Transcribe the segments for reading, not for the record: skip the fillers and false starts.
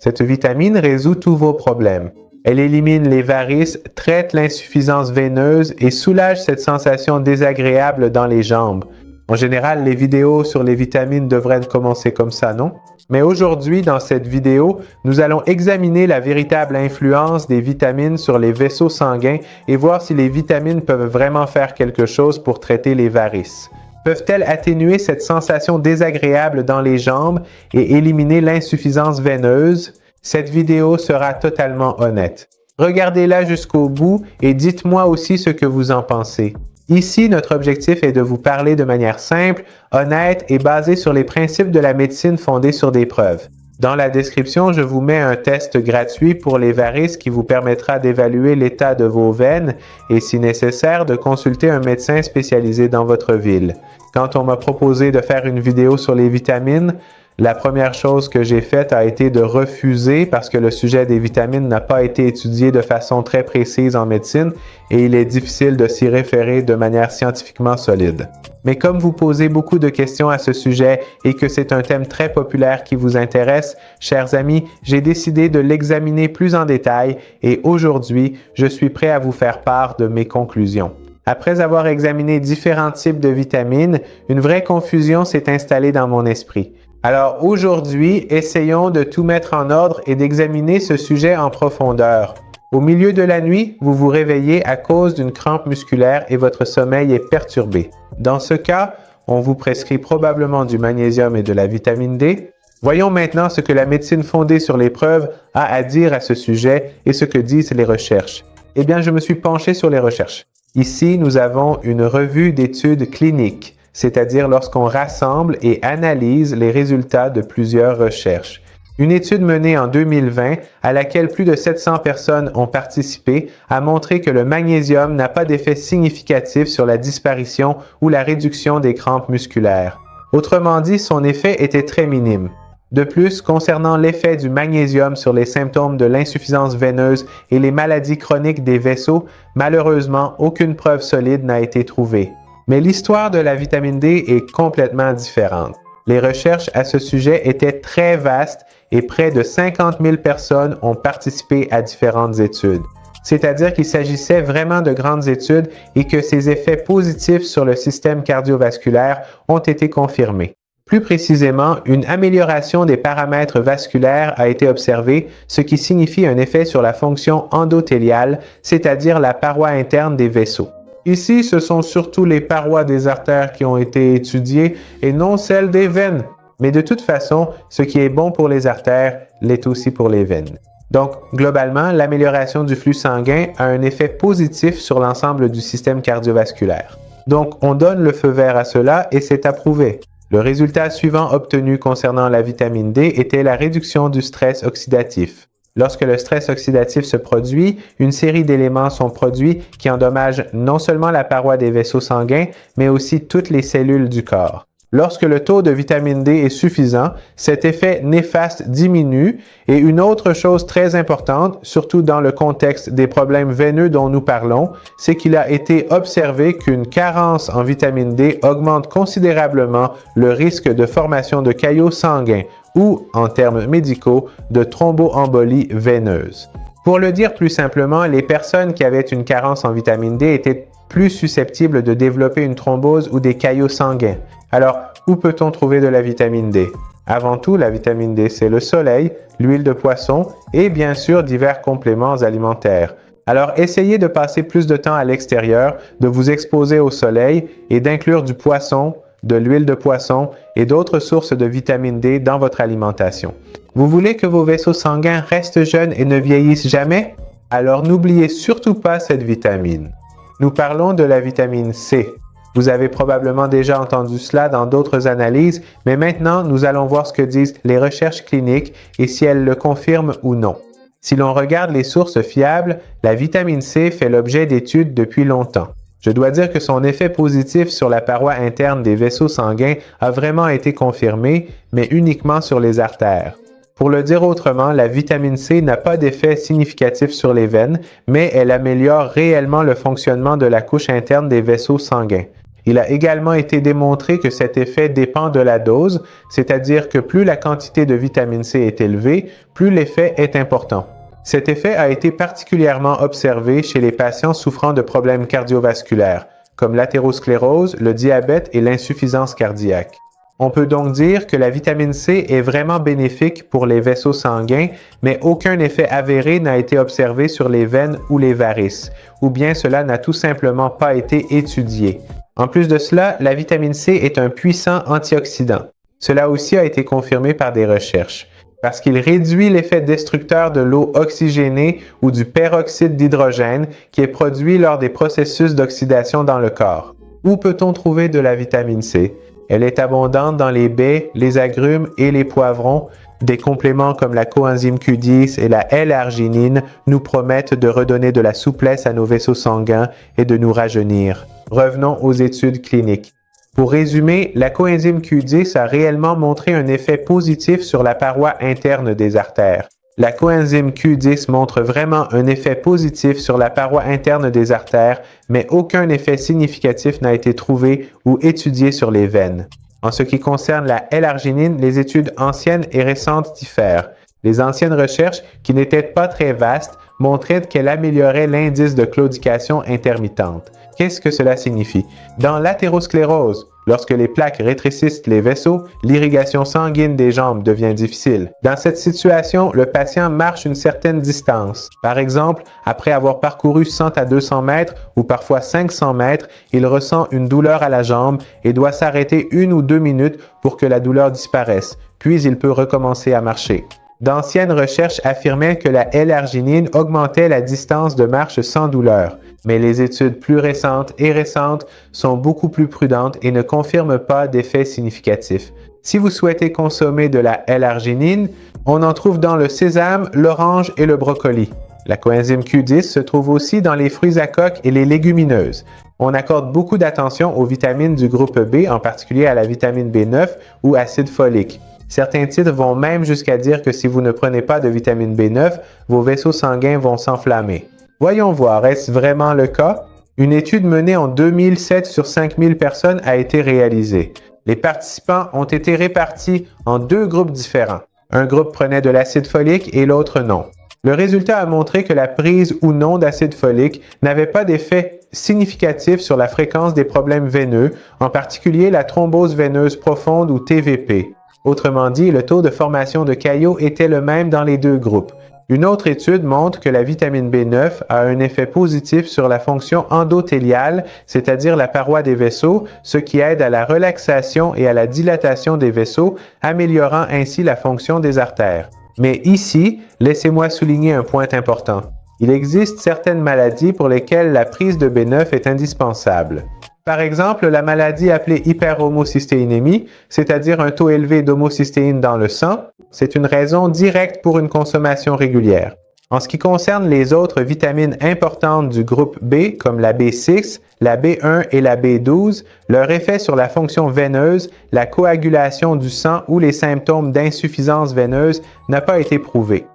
Cette vitamine résout tous vos problèmes. Elle élimine les varices, traite l'insuffisance veineuse et soulage cette sensation désagréable dans les jambes. En général, les vidéos sur les vitamines devraient commencer comme ça, non? Mais aujourd'hui, dans cette vidéo, nous allons examiner la véritable influence des vitamines sur les vaisseaux sanguins et voir si les vitamines peuvent vraiment faire quelque chose pour traiter les varices. Peuvent-elles atténuer cette sensation désagréable dans les jambes et éliminer l'insuffisance veineuse? Cette vidéo sera totalement honnête. Regardez-la jusqu'au bout et dites-moi aussi ce que vous en pensez. Ici, notre objectif est de vous parler de manière simple, honnête et basée sur les principes de la médecine fondés sur des preuves. Dans la description, je vous mets un test gratuit pour les varices qui vous permettra d'évaluer l'état de vos veines et, si nécessaire, de consulter un médecin spécialisé dans votre ville. Quand on m'a proposé de faire une vidéo sur les vitamines, la première chose que j'ai faite a été de refuser parce que le sujet des vitamines n'a pas été étudié de façon très précise en médecine et il est difficile de s'y référer de manière scientifiquement solide. Mais comme vous posez beaucoup de questions à ce sujet et que c'est un thème très populaire qui vous intéresse, chers amis, j'ai décidé de l'examiner plus en détail et aujourd'hui, je suis prêt à vous faire part de mes conclusions. Après avoir examiné différents types de vitamines, une vraie confusion s'est installée dans mon esprit. Alors aujourd'hui, essayons de tout mettre en ordre et d'examiner ce sujet en profondeur. Au milieu de la nuit, vous vous réveillez à cause d'une crampe musculaire et votre sommeil est perturbé. Dans ce cas, on vous prescrit probablement du magnésium et de la vitamine D. Voyons maintenant ce que la médecine fondée sur les preuves a à dire à ce sujet et ce que disent les recherches. Eh bien, je me suis penché sur les recherches. Ici, nous avons une revue d'études cliniques, c'est-à-dire lorsqu'on rassemble et analyse les résultats de plusieurs recherches. Une étude menée en 2020, à laquelle plus de 700 personnes ont participé, a montré que le magnésium n'a pas d'effet significatif sur la disparition ou la réduction des crampes musculaires. Autrement dit, son effet était très minime. De plus, concernant l'effet du magnésium sur les symptômes de l'insuffisance veineuse et les maladies chroniques des vaisseaux, malheureusement, aucune preuve solide n'a été trouvée. Mais l'histoire de la vitamine D est complètement différente. Les recherches à ce sujet étaient très vastes et près de 50 000 personnes ont participé à différentes études. C'est-à-dire qu'il s'agissait vraiment de grandes études et que ces effets positifs sur le système cardiovasculaire ont été confirmés. Plus précisément, une amélioration des paramètres vasculaires a été observée, ce qui signifie un effet sur la fonction endothéliale, c'est-à-dire la paroi interne des vaisseaux. Ici, ce sont surtout les parois des artères qui ont été étudiées et non celles des veines. Mais de toute façon, ce qui est bon pour les artères l'est aussi pour les veines. Donc, globalement, l'amélioration du flux sanguin a un effet positif sur l'ensemble du système cardiovasculaire. Donc, on donne le feu vert à cela et c'est approuvé. Le résultat suivant obtenu concernant la vitamine D était la réduction du stress oxydatif. Lorsque le stress oxydatif se produit, une série d'éléments sont produits qui endommagent non seulement la paroi des vaisseaux sanguins, mais aussi toutes les cellules du corps. Lorsque le taux de vitamine D est suffisant, cet effet néfaste diminue et une autre chose très importante, surtout dans le contexte des problèmes veineux dont nous parlons, c'est qu'il a été observé qu'une carence en vitamine D augmente considérablement le risque de formation de caillots sanguins ou, en termes médicaux, de thromboembolie veineuse. Pour le dire plus simplement, les personnes qui avaient une carence en vitamine D étaient plus susceptibles de développer une thrombose ou des caillots sanguins. Alors, où peut-on trouver de la vitamine D? Avant tout, la vitamine D, c'est le soleil, l'huile de poisson et bien sûr divers compléments alimentaires. Alors, essayez de passer plus de temps à l'extérieur, de vous exposer au soleil et d'inclure du poisson, de l'huile de poisson et d'autres sources de vitamine D dans votre alimentation. Vous voulez que vos vaisseaux sanguins restent jeunes et ne vieillissent jamais? Alors, n'oubliez surtout pas cette vitamine. Nous parlons de la vitamine C. Vous avez probablement déjà entendu cela dans d'autres analyses, mais maintenant, nous allons voir ce que disent les recherches cliniques et si elles le confirment ou non. Si l'on regarde les sources fiables, la vitamine C fait l'objet d'études depuis longtemps. Je dois dire que son effet positif sur la paroi interne des vaisseaux sanguins a vraiment été confirmé, mais uniquement sur les artères. Pour le dire autrement, la vitamine C n'a pas d'effet significatif sur les veines, mais elle améliore réellement le fonctionnement de la couche interne des vaisseaux sanguins. Il a également été démontré que cet effet dépend de la dose, c'est-à-dire que plus la quantité de vitamine C est élevée, plus l'effet est important. Cet effet a été particulièrement observé chez les patients souffrant de problèmes cardiovasculaires, comme l'athérosclérose, le diabète et l'insuffisance cardiaque. On peut donc dire que la vitamine C est vraiment bénéfique pour les vaisseaux sanguins, mais aucun effet avéré n'a été observé sur les veines ou les varices, ou bien cela n'a tout simplement pas été étudié. En plus de cela, la vitamine C est un puissant antioxydant. Cela aussi a été confirmé par des recherches, parce qu'il réduit l'effet destructeur de l'eau oxygénée ou du peroxyde d'hydrogène qui est produit lors des processus d'oxydation dans le corps. Où peut-on trouver de la vitamine C? Elle est abondante dans les baies, les agrumes et les poivrons. Des compléments comme la coenzyme Q10 et la L-arginine nous promettent de redonner de la souplesse à nos vaisseaux sanguins et de nous rajeunir. Revenons aux études cliniques. Pour résumer, la coenzyme Q10 a réellement montré un effet positif sur la paroi interne des artères. La coenzyme Q10 montre vraiment un effet positif sur la paroi interne des artères, mais aucun effet significatif n'a été trouvé ou étudié sur les veines. En ce qui concerne la L-arginine, les études anciennes et récentes diffèrent. Les anciennes recherches, qui n'étaient pas très vastes, montraient qu'elle améliorait l'indice de claudication intermittente. Qu'est-ce que cela signifie? Dans l'athérosclérose, lorsque les plaques rétrécissent les vaisseaux, l'irrigation sanguine des jambes devient difficile. Dans cette situation, le patient marche une certaine distance. Par exemple, après avoir parcouru 100 à 200 mètres ou parfois 500 mètres, il ressent une douleur à la jambe et doit s'arrêter 1 ou 2 minutes pour que la douleur disparaisse, puis il peut recommencer à marcher. D'anciennes recherches affirmaient que la L-arginine augmentait la distance de marche sans douleur, mais les études plus récentes sont beaucoup plus prudentes et ne confirment pas d'effet significatif. Si vous souhaitez consommer de la L-arginine, on en trouve dans le sésame, l'orange et le brocoli. La coenzyme Q10 se trouve aussi dans les fruits à coque et les légumineuses. On accorde beaucoup d'attention aux vitamines du groupe B, en particulier à la vitamine B9 ou acide folique. Certains titres vont même jusqu'à dire que si vous ne prenez pas de vitamine B9, vos vaisseaux sanguins vont s'enflammer. Voyons voir, est-ce vraiment le cas? Une étude menée en 2007 sur 5000 personnes a été réalisée. Les participants ont été répartis en 2 groupes différents. Un groupe prenait de l'acide folique et l'autre non. Le résultat a montré que la prise ou non d'acide folique n'avait pas d'effet significatif sur la fréquence des problèmes veineux, en particulier la thrombose veineuse profonde ou TVP. Autrement dit, le taux de formation de caillots était le même dans les 2 groupes. Une autre étude montre que la vitamine B9 a un effet positif sur la fonction endothéliale, c'est-à-dire la paroi des vaisseaux, ce qui aide à la relaxation et à la dilatation des vaisseaux, améliorant ainsi la fonction des artères. Mais ici, laissez-moi souligner un point important. Il existe certaines maladies pour lesquelles la prise de B9 est indispensable. Par exemple, la maladie appelée hyperhomocystéinémie, c'est-à-dire un taux élevé d'homocystéine dans le sang, c'est une raison directe pour une consommation régulière. En ce qui concerne les autres vitamines importantes du groupe B, comme la B6, la B1 et la B12, leur effet sur la fonction veineuse, la coagulation du sang ou les symptômes d'insuffisance veineuse n'a pas été prouvé.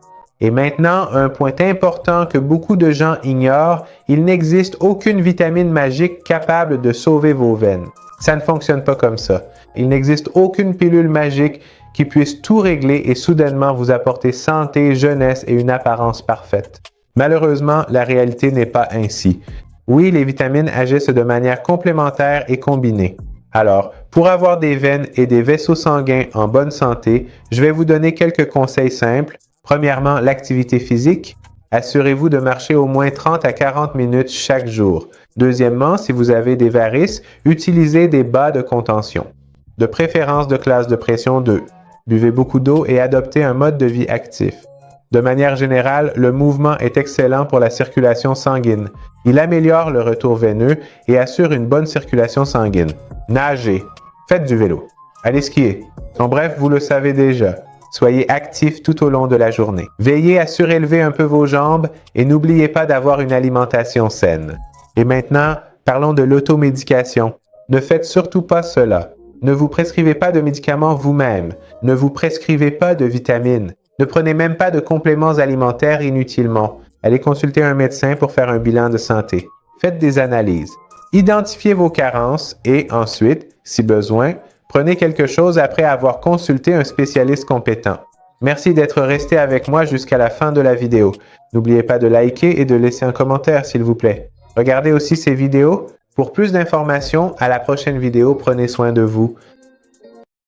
Et maintenant, un point important que beaucoup de gens ignorent, il n'existe aucune vitamine magique capable de sauver vos veines. Ça ne fonctionne pas comme ça. Il n'existe aucune pilule magique qui puisse tout régler et soudainement vous apporter santé, jeunesse et une apparence parfaite. Malheureusement, la réalité n'est pas ainsi. Oui, les vitamines agissent de manière complémentaire et combinée. Alors, pour avoir des veines et des vaisseaux sanguins en bonne santé, je vais vous donner quelques conseils simples. Premièrement, l'activité physique. Assurez-vous de marcher au moins 30 à 40 minutes chaque jour. Deuxièmement, si vous avez des varices, utilisez des bas de contention. De préférence de classe de pression 2. Buvez beaucoup d'eau et adoptez un mode de vie actif. De manière générale, le mouvement est excellent pour la circulation sanguine. Il améliore le retour veineux et assure une bonne circulation sanguine. Nagez. Faites du vélo. Allez skier. En bref, vous le savez déjà. Soyez actifs tout au long de la journée. Veillez à surélever un peu vos jambes et n'oubliez pas d'avoir une alimentation saine. Et maintenant, parlons de l'automédication. Ne faites surtout pas cela. Ne vous prescrivez pas de médicaments vous-même. Ne vous prescrivez pas de vitamines. Ne prenez même pas de compléments alimentaires inutilement. Allez consulter un médecin pour faire un bilan de santé. Faites des analyses. Identifiez vos carences et ensuite, si besoin, prenez quelque chose après avoir consulté un spécialiste compétent. Merci d'être resté avec moi jusqu'à la fin de la vidéo. N'oubliez pas de liker et de laisser un commentaire s'il vous plaît. Regardez aussi ces vidéos. Pour plus d'informations, à la prochaine vidéo, prenez soin de vous.